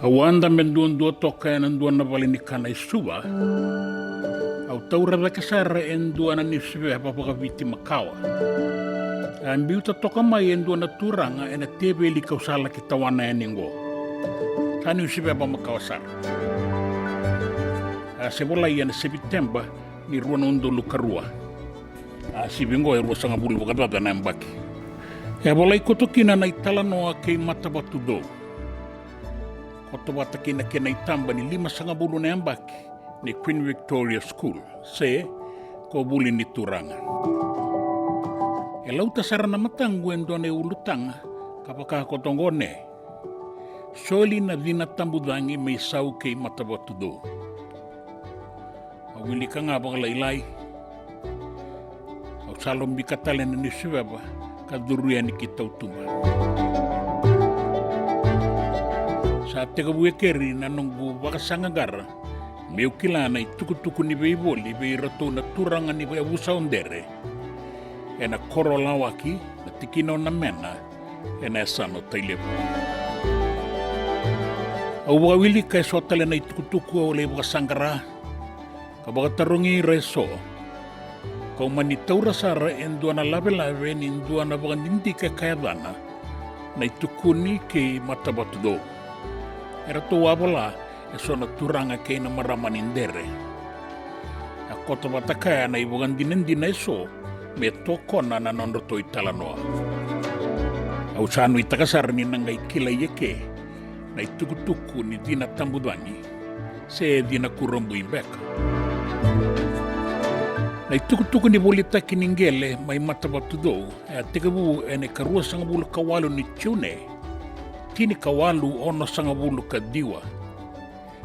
Awanda menduan dua toka yang dua navali ni kana isuwa. Au taura da kasara en dua na nisiwe apa viti makawa. Ambiu ta toka mai en dua na turanga en tebe li kausala ki tawana eningo. Tani usiwe apa makawa sar. Sebola ian September ni ruana undo lukarua. Sibingo e rua sanga bulu wakatata na mbaki. Bola ikotokina na talanoa Kei Matavatucou. Duavata kina kena itamba ni 5 na ambaki ni Queen Victoria School se ko buli ni turanga. Lauta sarana matangu endone ulutanga kapaka kotongone. Soli na dina tambudangi may sau Kei Matavatucou. Awili ka nga bang laylay. Au salom bikatalen ni siweba kaduruyan ni kita utuma. Sa tekivu ekeri na nunggu wakasangagara, meu kila na tukutuku ni voli rato na turanga ni abusa ondere. Ena koro lawaki na tikino na mena, ena esano Vitilevu. Au wakawili ka esotale na tukutuku o le wakasangara, kabakatarungi reso. Kau manitaura sara endua na lave ni endua na wakandindi ka kayadana, na Tukuni Kei Matavatucou. Era tu Bula sona turanga kei na maramanindere. Duavata kaya na ibugan dinendina eso me toko na nanondo to talanoa. Au sanu itakasar ni nangai kilai eke na tukutuku ni dina tambudangi se dina kurambu beka. Na tukutuku ni voli taki ningele mai Matavatucou tekivu ene karua sanga bulu kawalu ni tune. Tini kawalu ono sanga bulu ka diwa.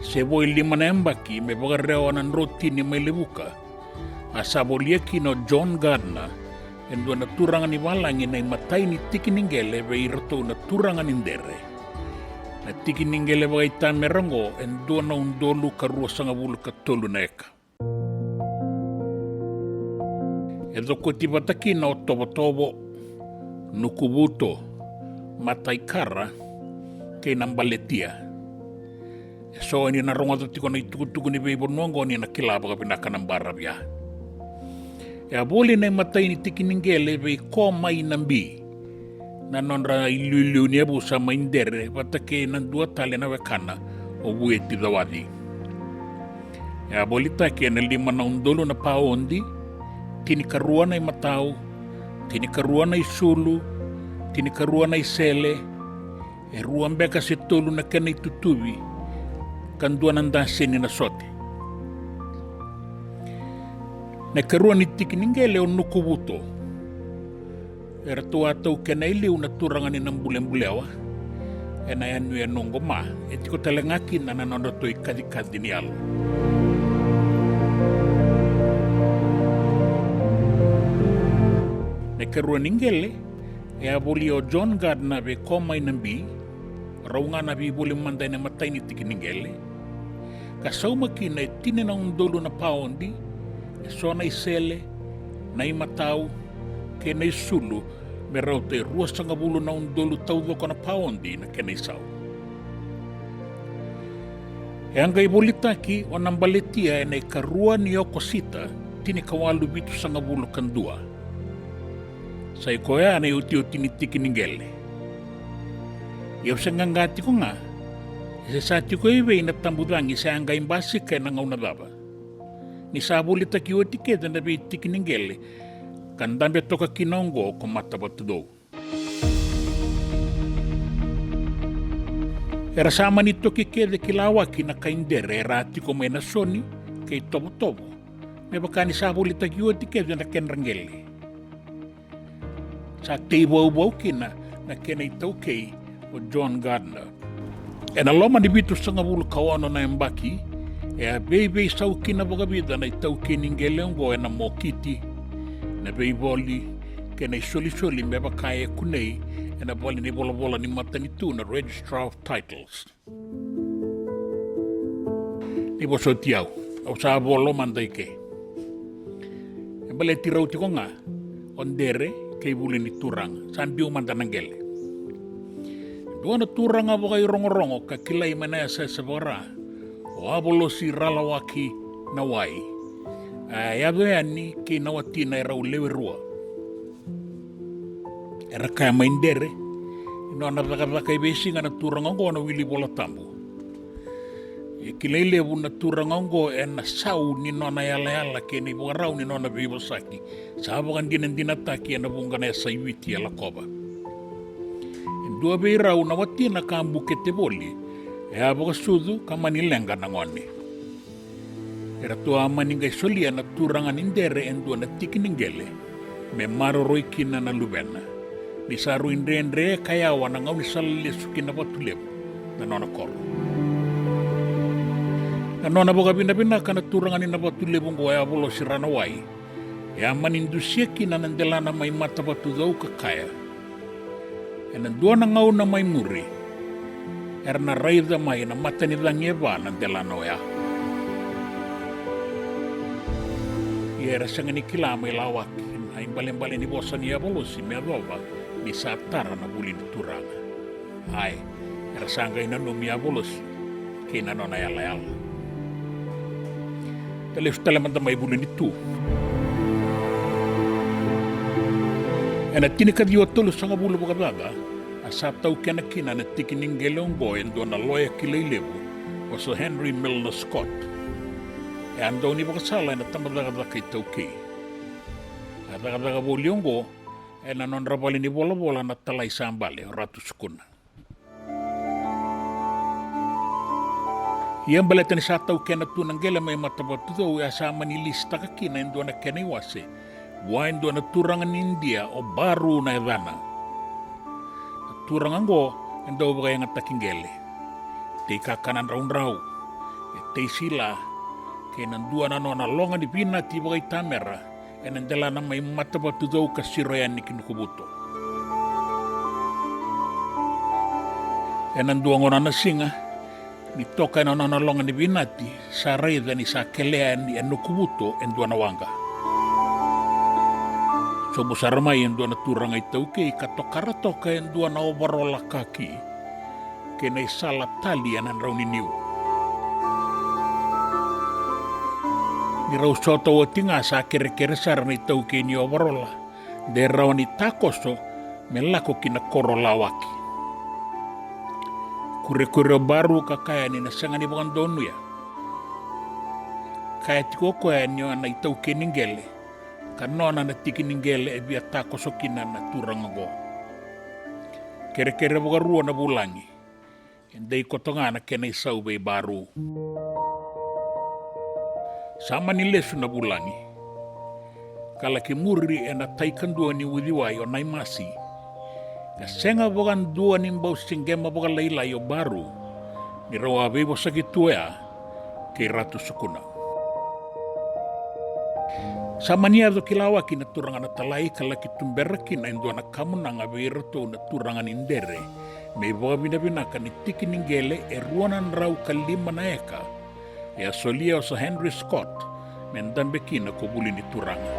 Se voi 5 na ambaki me bagarreo anan roti ni may levuka. Asabolieki no John Gauna en dua na turanga ni walangi na matay ni tiki ningele ve irato na turanga nindere. Na tiki ningele bagay tamerango en dua na undolu karua sanga bulu ka tolu na eka. Edo Duavata kina o tobo nukubuto mataikara kei na baletia. So ni na ronga tiko na tukutuku ni bebo nongo ni na kila baka pinaka ng barabya. Boli na matay ni tiki ningele be ko mai nambi. Na nonra ilulu ni abu sa maindere bata kei na Duavata na wekana o bueti dawadi. Boli ta kei na 5 na undolo na paondi, tinikarua na matao, tinikarua na isulu, tinikarua na isele, ruang beka se tolu na kena itutubi kan dua nanda seni na sote. Na karua ni tiki ningele o nukubuto. Era tua tau kena ili una turanga ni nambulem-bulewa. Ena yanu ya nongo ma, etiko talangaki na nanondo to ikadi-kadi ni alo. Na karua ningele, boli o John Gauna be komai nambi, raunga na bi boli manday na matay ni tiki ningele. Kasaumaki na tine na undolo na paondi, so na isele, na imatao, ke na isulu, merau te rua sanga bulu na undolo taudoko na paondi na ke na isau. Angay boli taki o nang baletia na ikarua ni okosita, tini kawalu bitu sanga bulu kandua. Sa ikoya na uti-uti ni tiki ningele. Iaw sa ngangati ko nga, isa sa tiko iwe na tambudangi sa angay imbasi kaya na Gauna daba. Ni sabuli taki uti keda na tiki ningele, kandambe toka kinongo ko Matavatucou. Era sama ni toki keda kilawaki na kaindere rati ko may nasoni kay tobo-tobo. May baka ni sabuli taki uti keda na kenrangele. Sa teiwaw kina na kenay kei o John Gauna. E na loma ni bitu sa ngabulu kawano na embaki, bebe sa kina bagabida na kei ningele ngo na mokiti, na voli, kenay soli-soli meba kaya kunay, na bali ni bola-bola ni mata nito na Registrar of Titles. Ni boso tiyaw, o sa volo mandai ke. E baleti rauti ko nga, ondere kei vuli ni turang, sandiu mandanangele. Dua na turang abo kay rongo-rongo ka kilai mana sa sabara, o Avolosi Nawai. Yabe ani ki nawati na rau lewe rua. Era kaya maindere, ino na taka ibesi nga na turang ongo na wili bola tambo. Kilai Levu na turang ongo e na sau ni nona yala ke ni bukarau ni nona bibosaki. Sabo kan dinataki e na bunga na sa iwiti ala koba. Dua beirau na wati na kambu kete voli, e abo ka sudu ka manilenga na ngoni. Era tua maningai solia na turangan indere en dua na tikiningele, me maroroi kina na lubena. Ni saru indre kaya wana ngau ni salile sukina Vitilevu na nona koro. Na nona boka bina kana turangan ina Vitilevu ngo e Avolosi Nawai, e amanindusia kina nandelana mai Matavatucou ka kaya. E na dua na ngau na mai muri, era na raida mai na matani dangi e vana talanoa. I era sanga ni kila mai lawaki, na imbale ni bosa ni Avolosi me adova, ni satara na buli ni turanga. Ai, era sanga ina no mi Avolosi, ke ina nona yala. Talef talamanta mai buli ni tu. E na tinika diwa tolu sanga bulu bukadaga, asa tau kena kina na tikiningele ongo en doa na loya kilai Levu, o so Henry Milner Scott. E ando ni bakasala na tamadagadaga kay toki. A dagadaga boli ongo, e na non rabali ni bola na talai sambale, o ratu sukuna. Iang baleta ni sa tau kena tunanggele may Matavatucou e asama ni lista ka kina en doa na kena iwase, wain doa na turangan India o baru na edana. Turangan go en doa bagay nga takingele. Te kakanan raun-rau, e te sila, kaya nandua na no na longa ni pina ti bagay tamera, e nandala na may Matavatucou ka siroyan ni kinukubuto. E nandua ngo na nasinga, ni toka na na longa ni pinati, sa reda ni sa kelea ni enukubuto en dua na wanga. So busarmay en dua na turang ay tauke katokara-toka en dua na obarola kaki kena isala tali anan raw niniw. Ni raw soto wati nga sa kere-kere sar na tauke ni obarola de raw ni takoso melako kina korolawaki. Kure-kure baru kakaya ni nasanga ni bukan donu ya. Kaya tikoko ya nyo na itauke ningele. Kanona na tikiningele e bia takoso kina na turangago. Kere-kere buka rua na bulangi. Endai kotonga na kena isau bei baru. Sama ni lesu na bulangi. Kala ki muri e na taikan dua ni udiwai o naimasi. Kasenga bukan dua ni mbau singgema bukan lailai o baru. Ni rawa bebo sakit tua ke ratu sukuna. Sama niya do kilawa kina turangan na talai kala kitumbera kina indo na kamu na ngabira to na turangan indere. May boga binabinakan ni tikiningele e ruanan raw kalima na eka. E asolia o sa Henry Scott mendambe kina ko buli ni turangan.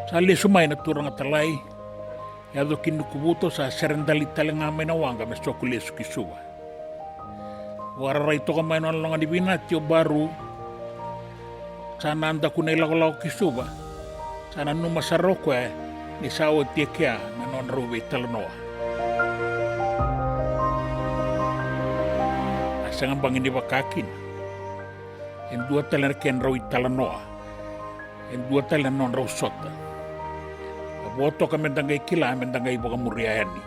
Sali sumay na turangan talai e do kinukubuto sa serendali talangamay na wanga me sokulesu kisuwa. Wararay to kamay no lang ni binati o baru. Sana anda kunay lako kisuba. Sana numasaroko ni sawo tiekea na non ruwe talanoa. Asang bangin di bakakin. En dua talan ken rawi talanoa. En dua talan non raw sota. Aboto ka mendangay kila mendangay boka muriayani.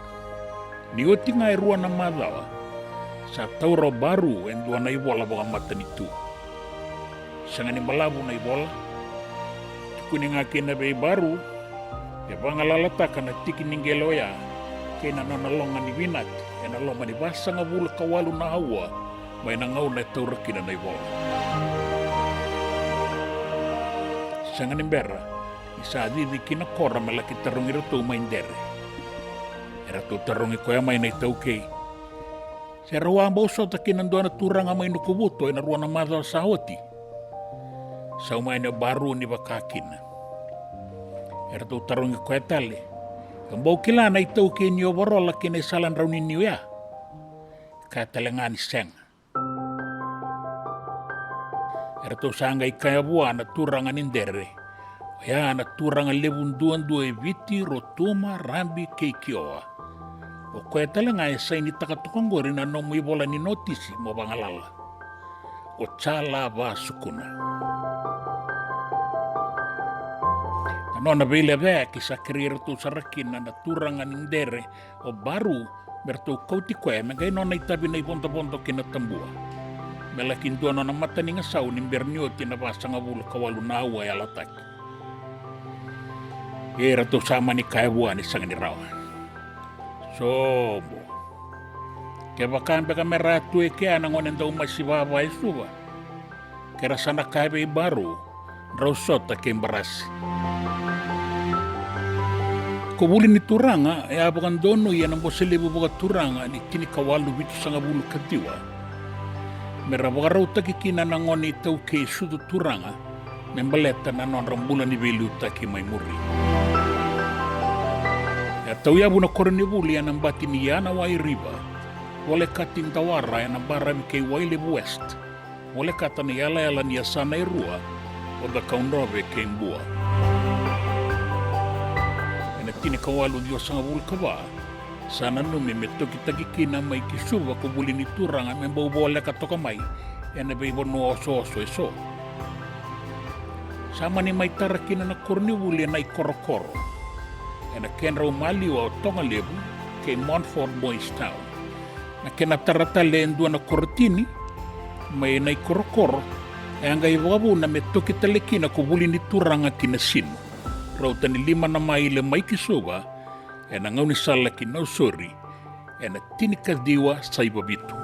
Ni oti nga ruan na madawa. Sa tauro baru en dua na ibola boka mata nitu. Sanga ni malabu na ibola. Tukuni nga bei baru. E pangalalata ka na tikiningelo ya. Kaya nanonalonga ni binat. E nalonga ni basa nga bula kawalu na hawa. May nangaw na itauraki na ibola. Sanga ni bera. Isa di kinakora malaki tarungi rato maindere. Era to tarungi ko ya may na itauke. Se rawa ambao sota kinandoa na turanga may nukubuto na ruwa na madha sa hoti. Sa umay na baru ni bakakin. Era to tarong ko etale. Ambao kila na ito kinyo barola kinay salan raw ninyo ya. Katalangan seng. Era to sangay kaya buwa na turanga nindere. Ya na turanga levunduan dua viti rotuma rambi keikioa. O kaya talaga sa ini takatukangori na nomu ibola ni notisi mo bangalala. O chala ba sukuna. Ano na bile be kisa karir tu sarakin na naturanga nindere o baru bertu kauti kwe megay no na itabi na ibonto-bonto kinatambua. Melakin doon na mata ni ngasaw ni bernyo tinabasa nga bulu kawalu na awa yalatak. Era tu sama ni kaibuan isang nirawan. Sobo. Kaya baka meratu kaya nangonin daw masibaba isuba. Kaya sana kaya baru rausota kembaras. Kubuli ni turanga ya abakan dono yan ang boselebu baga turanga ni tinikawalu bitu sa ngabulu katiwa. Merabaka raw takikina nangoni tau ke sudu turanga membaleta na non rambula ni belu taki may muri. Tau yabu na Koronivuli ang bati ni Nawai riba, wale katin tawara ang barami kay Vitilevu west, wale kata ni yala ni sana irua, o da kaunrobe kay Bula. Tini kawalu diyo sa ngabul kaba, sana numi metoki tagikina may kisuba kubuli ni turang ang membawala katokamay, yan na baybon no oso-oso iso. Sama ni may tarakina na Koronivuli na ikorokoro, na kenra umaliwa o Levu kay Montfort Boys Town. Na kenataratale endua na korotini, may na ikorokoro, ay ang gaiwabu na metoki talekina kubuli ni turang at kinasino. Rauta ni 5 na maile may kisuba, ay nangaw ni sala kinausori, ay na tinikadiwa sa ibabito.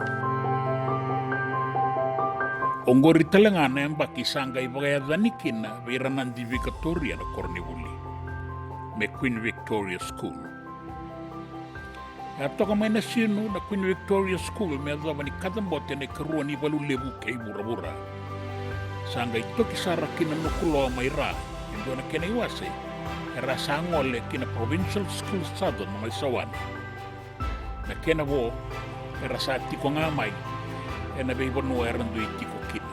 Onggori talangan na ang baki sa ang gaiwagayadanikin na viranan di Victoria na Koronivuli. May Queen Victoria School. At ito kamay na sino na Queen Victoria School may adama ni katambote na ikaruan ni Vanualevu kay Bura-Bura. Sangga ito kisarakin na nukulo may ra, ito na kinaiwase, era sangole kina Provincial School Southern na may sawan. Na kinabo, era sa tiko ngamay, e na beibono erando itiko kina.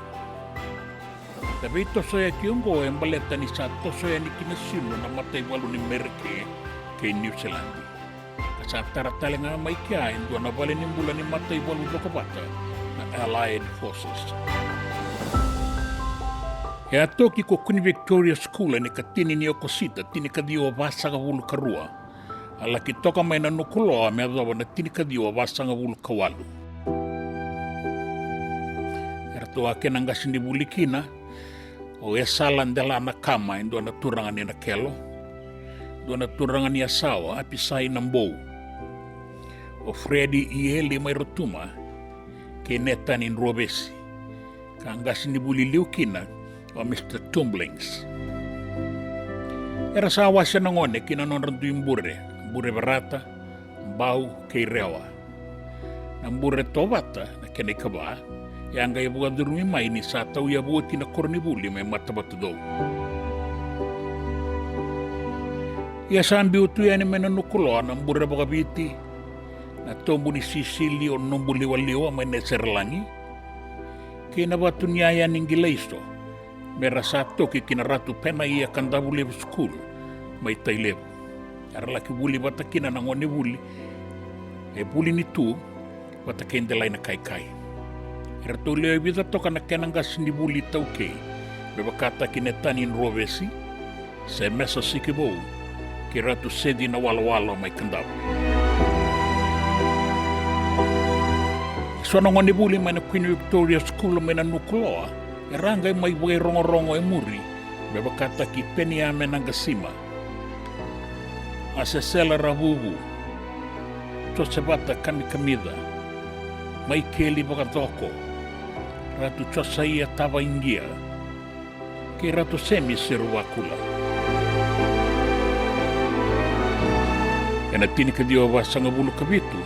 Tapi Toso ya kiongo ang baleta ni sa Toso ya ni kinasino na matay walo ni Merke kay New Zealand. Sa taratale nga may kiyain doon na bali ni Bula ni matay walo Duavata na Allied Forces. Kaya toki ko Queen Victoria School ni katini ni okosita tinikadiwa basa nga wulu karua. Ala kitoka may nanukulo may adawa na tinikadiwa basa nga wulu kawalu. Erto akin ang gasin ni Bulikina o esalan dela na kama ndo na turangan ni nakelo do na turangan ni asawa apisay ng bow o Freddy Ieli may rotuma kineta ni Robesi kangas ni Buliliw kina o Mr. Tumblings era sawa siya nangone kinanonran yung bure barata baw kay rewa ng bure Duavata na kinikaba yang gaya bukan durumi mai ni satau ya buat tina Koronivuli may Matavatucou. Ya sambi utu ya ni menanukulo ang bura bakabiti na tombo ni Sicily o nombuli waliwa may neserlangi. Kinabatun niya yan ng gilaysto. Merasato ki kinaratu pena iya Vitilevu school may Vitilevu. Aralaki buli batakina ng Vanualevu e buli ni tu batakin delay na kai-kai. Ertulio evita toka na kenangas ni Buli tauke, bebakata kinetanin rovesi, se mesa sikibo, kiratu sedi na wala-wala may kandap. So nang Vanualevu may na Queen Victoria School may nanukuloa, erangay may buhay rongo-rongo e muri, bebakata ki peniame ng gasima. Asesela rabubu, tosebata kami-kamida, may keli bakatoko, ratu chosai tava ingia ke ratu semi serwakula ena tini kadio wasanga bulu kabitu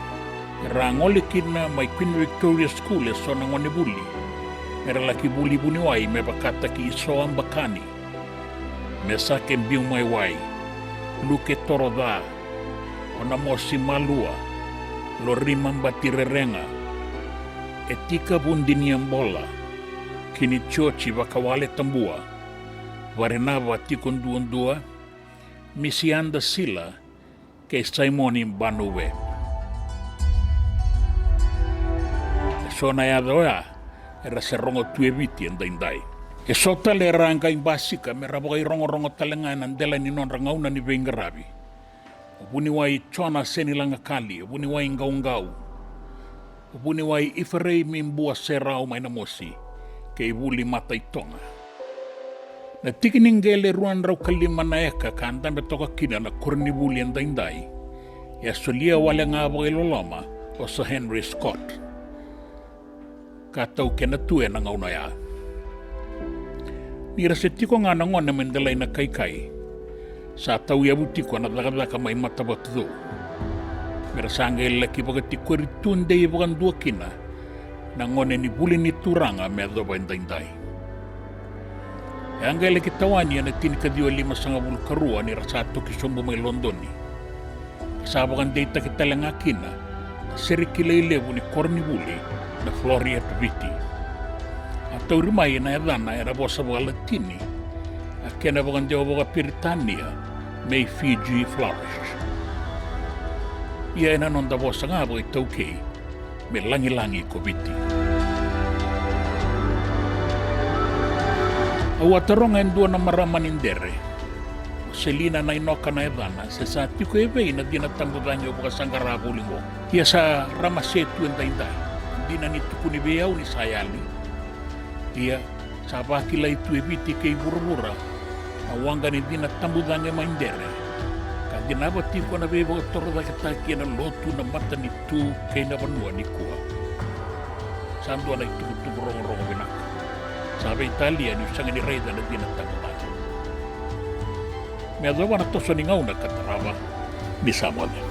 Rangoli kina mai Queen Victoria School e sona Vanualevu. Mera laki buli buniwai me bakata ki iso ambakani. Me sake mbiu mai wai. Luke torodha. Ona mosi malua. Lo rimamba tirerenga. E tika bundini ambola. Kini chochi wakawale tambua. Varenava tikondua. Misi anda sila. Ke Simoni Banuwe. Sona ya doa. Era se rongo tueviti endaindai. E sota le ranga imbasika me rabogai rongo talenga nandela ni non rangauna ni vengarabi. Obuni wai chona seni langa kali, obuni wai ngau. Obuni wai iferei mimbua serau mai namosi, ke ibuli mata itonga. Na tikiningele ruan rau kalima na eka ka andambe toka kina na Koronivuli endaindai. Ya solia wale ngabo iloloma o Sir Henry Scott. Katau kena tue na ngauna ya. Nira se tiko ngā nangone mendelai na kai. Sa tau ia butiko na daka mai Matavatucou. Mera sanga ila ki bagati Qori tunde i bagan dua kina. Na ngone ni buli ni turanga me adoba indaindai. E anga ila ki tawani na tinika diwa 5 karua ni rasa toki sombo mai Londoni. Sa bagan deita ki talenga kina. Seri kilai Levu ni Koronivuli na Flori at Viti. Atau rimai na edana era bosa balatini. Akena bagan dewa baga Piritania may Fiji flourish. Ia ena nonda bosa nga baga toki me langi ko Viti. Awataronga endua na maramanindere. Selina na inoka na edana se sa tiko ebe na dina tambudanyo baga sangara bulingo. Ia sa ramasetu endaindai. Dina ni Tukuni Kei ni sayali. Ia sa kilai tu eviti kei burubura. Awanga ni dina tambudange maindere. Ka dina bati ko na bebo toro da kitaki na lotu na mata ni tu kei na vanua ni kua. Sandu na tukutuku rongo binaka. Sabe Italia ni usanga ni reida na dina tambudange. Me adoba na Toso ni Gauna katarava ni Samoa.